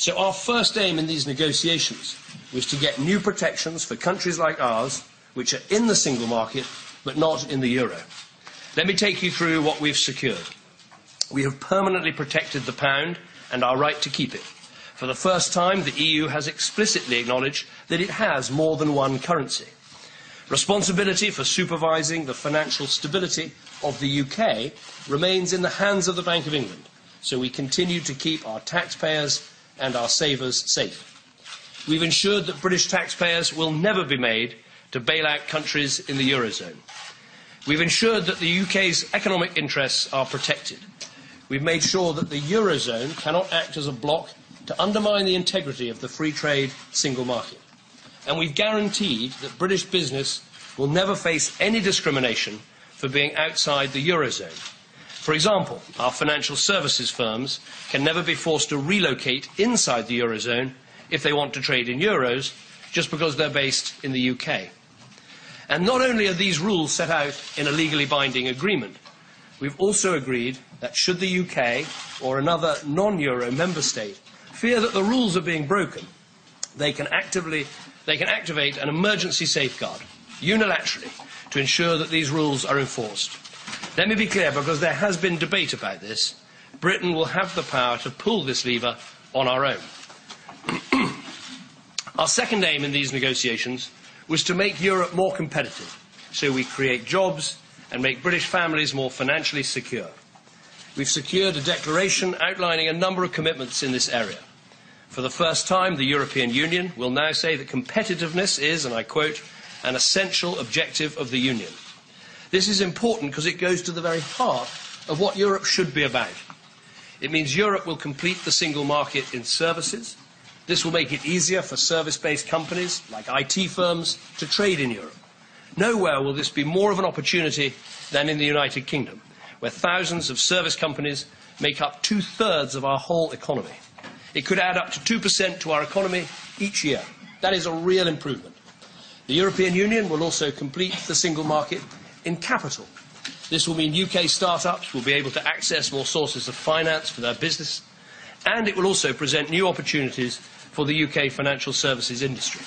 So our first aim in these negotiations was to get new protections for countries like ours, which are in the single market, but not in the euro. Let me take you through what we've secured. We have permanently protected the pound and our right to keep it. For the first time, the EU has explicitly acknowledged that it has more than one currency. Responsibility for supervising the financial stability of the UK remains in the hands of the Bank of England, so we continue to keep our taxpayers and our savers safe. We've ensured that British taxpayers will never be made to bail out countries in the Eurozone. We've ensured that the UK's economic interests are protected. We've made sure that the Eurozone cannot act as a bloc to undermine the integrity of the free trade single market. And we've guaranteed that British business will never face any discrimination for being outside the Eurozone. For example, our financial services firms can never be forced to relocate inside the Eurozone if they want to trade in euros, just because they're based in the UK. And not only are these rules set out in a legally binding agreement, we've also agreed that should the UK or another non-euro member state fear that the rules are being broken, they can activate an emergency safeguard unilaterally to ensure that these rules are enforced. Let me be clear, because there has been debate about this. Britain will have the power to pull this lever on our own. Our second aim in these negotiations was to make Europe more competitive, so we create jobs and make British families more financially secure. We've secured a declaration outlining a number of commitments in this area. For the first time, the European Union will now say that competitiveness is, and I quote, an essential objective of the Union. This is important because it goes to the very heart of what Europe should be about. It means Europe will complete the single market in services. This will make it easier for service-based companies like IT firms to trade in Europe. Nowhere will this be more of an opportunity than in the United Kingdom, where thousands of service companies make up 2/3 of our whole economy. It could add up to 2% to our economy each year. That is a real improvement. The European Union will also complete the single market in capital. This will mean UK start-ups will be able to access more sources of finance for their business, and it will also present new opportunities for the UK financial services industry.